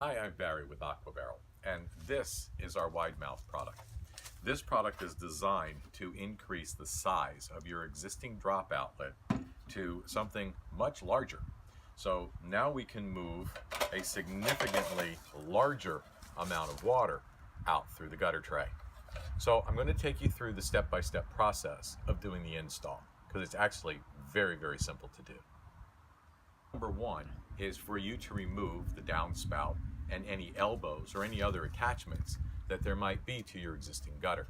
Hi, I'm Barry with Aquabarrel, and this is our wide mouth product. This product is designed to increase the size of your existing drop outlet to something much larger. So now we can move a significantly larger amount of water out through the gutter tray. So I'm going to take you through the step-by-step process of doing the install, because it's actually very, very simple to do. Number one is for you to remove the downspout and any elbows or any other attachments that there might be to your existing gutter,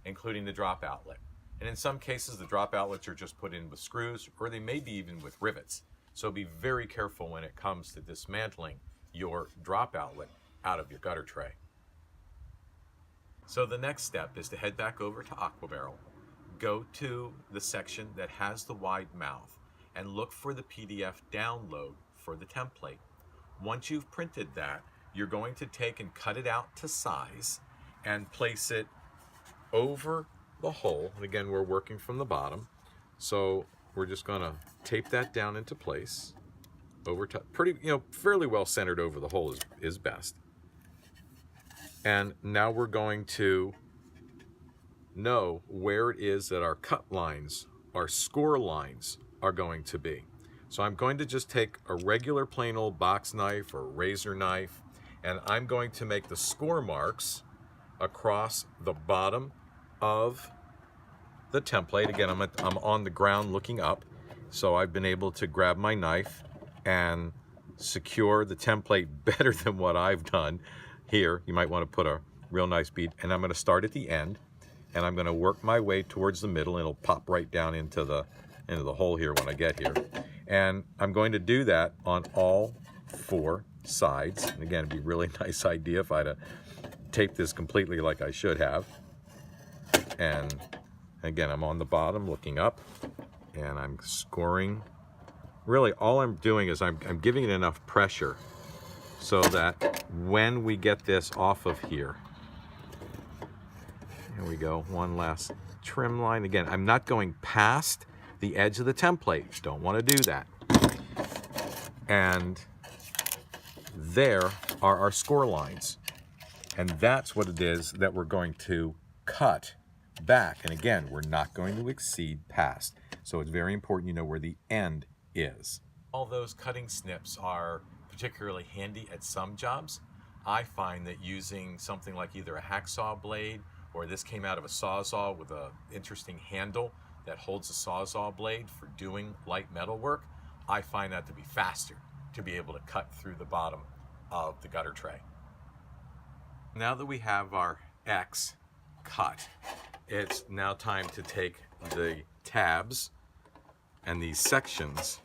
including the drop outlet. And in some cases, the drop outlets are just put in with screws, or they may be even with rivets. So be very careful when it comes to dismantling your drop outlet out of your gutter tray. So the next step is to head back over to Aquabarrel, go to the section that has the wide mouth, and look for the PDF download for the template. Once you've printed that, you're going to take and cut it out to size and place it over the hole. And again, we're working from the bottom, so we're just going to tape that down into place. Over pretty, fairly well centered over the hole is best. And now we're going to know where it is that our cut lines, our score lines, are going to be. So I'm going to just take a regular plain old box knife or razor knife, and I'm going to make the score marks across the bottom of the template. Again, I'm on the ground looking up, so I've been able to grab my knife and secure the template better than what I've done here. You might want to put a real nice bead, and I'm going to start at the end, and I'm going to work my way towards the middle, and it'll pop right down into the hole here when I get here. And I'm going to do that on all four sides. And again, it'd be a really nice idea if I'd have taped this completely like I should have. And again, I'm on the bottom looking up, and I'm scoring. Really, all I'm doing is I'm giving it enough pressure so that when we get this off of here, here we go, one last trim line. Again, I'm not going past the edge of the template. Don't want to do that. And there are our score lines. And that's what it is that we're going to cut back. And again, we're not going to exceed past. So it's very important you know where the end is. All those cutting snips are particularly handy at some jobs. I find that using something like either a hacksaw blade, or this came out of a Sawzall with an interesting handle that holds a Sawzall blade for doing light metal work, I find that to be faster to be able to cut through the bottom of the gutter tray. Now that we have our X cut, it's now time to take the tabs and these sections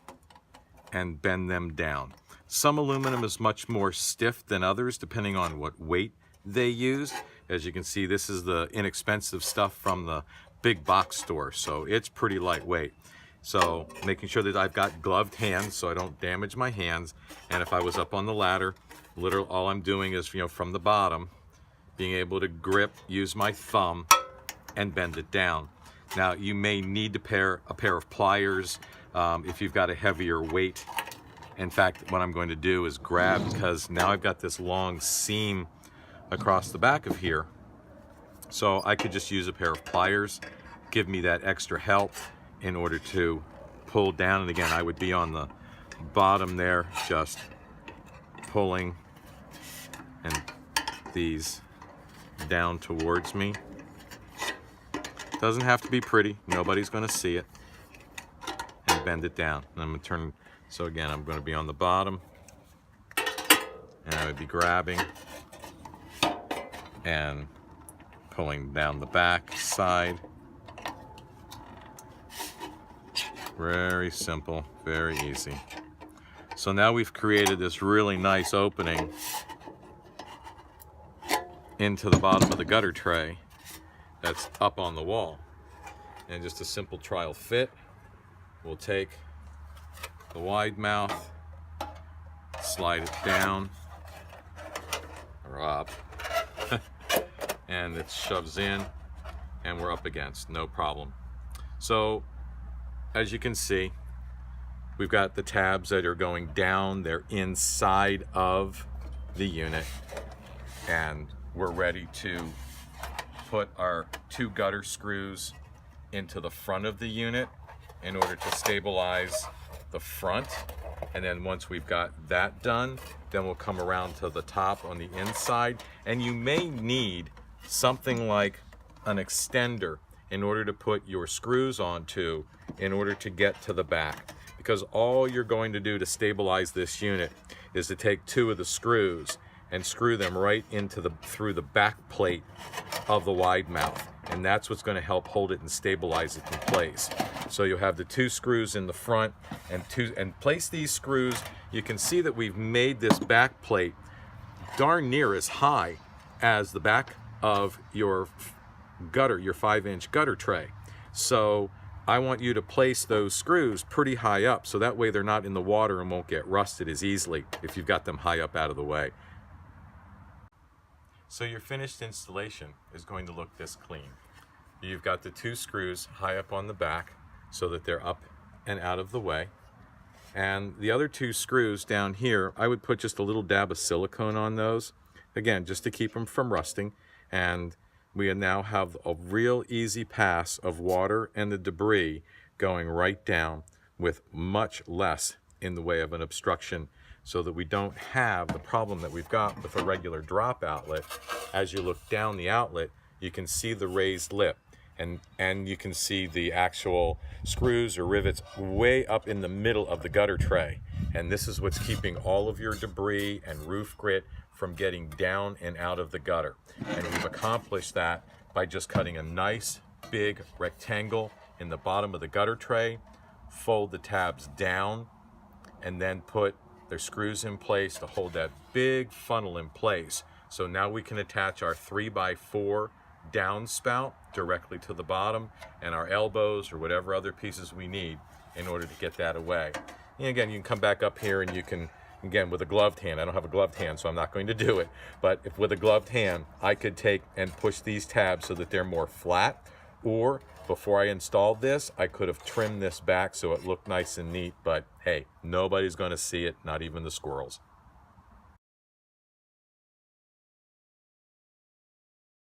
and bend them down. Some aluminum is much more stiff than others depending on what weight they use. As you can see, this is the inexpensive stuff from the big box store, so it's pretty lightweight. So making sure that I've got gloved hands so I don't damage my hands, and if I was up on the ladder, literally all I'm doing is, from the bottom, being able to grip, use my thumb, and bend it down. Now you may need a pair of pliers if you've got a heavier weight. In fact, what I'm going to do is grab, because now I've got this long seam across the back of here, so I could just use a pair of pliers, give me that extra help in order to pull down. And again, I would be on the bottom there, just pulling and these down towards me. Doesn't have to be pretty, nobody's going to see it. And bend it down. And I'm going to turn, so again, I'm going to be on the bottom, and I would be grabbing and pulling down the back side. Very simple, very easy. So now we've created this really nice opening into the bottom of the gutter tray that's up on the wall. And just a simple trial fit, we'll take the wide mouth, slide it down or up, and it shoves in, and we're up against, no problem. So as you can see, we've got the tabs that are going down, they're inside of the unit, and we're ready to put our 2 gutter screws into the front of the unit in order to stabilize the front. And then once we've got that done, then we'll come around to the top on the inside. And you may need something like an extender in order to put your screws onto in order to get to the back. Because all you're going to do to stabilize this unit is to take 2 of the screws and screw them right into through the back plate of the wide mouth. And that's what's going to help hold it and stabilize it in place. So you'll have the 2 screws in the front and place these screws. You can see that we've made this back plate darn near as high as the back of your gutter, your 5-inch gutter tray. So I want you to place those screws pretty high up, so that way they're not in the water and won't get rusted as easily if you've got them high up out of the way. So your finished installation is going to look this clean. You've got the 2 screws high up on the back so that they're up and out of the way. And the other 2 screws down here, I would put just a little dab of silicone on those, again, just to keep them from rusting. And we now have a real easy pass of water and the debris going right down with much less in the way of an obstruction, so that we don't have the problem that we've got with a regular drop outlet. As you look down the outlet, you can see the raised lip, and you can see the actual screws or rivets way up in the middle of the gutter tray. And this is what's keeping all of your debris and roof grit from getting down and out of the gutter. And we've accomplished that by just cutting a nice big rectangle in the bottom of the gutter tray, fold the tabs down, and then put their screws in place to hold that big funnel in place. So now we can attach our 3x4 downspout directly to the bottom, and our elbows or whatever other pieces we need in order to get that away. And again, you can come back up here and you can, again, with a gloved hand, I don't have a gloved hand, so I'm not going to do it, but if with a gloved hand, I could take and push these tabs so that they're more flat, or before I installed this, I could have trimmed this back so it looked nice and neat, but hey, nobody's going to see it, not even the squirrels.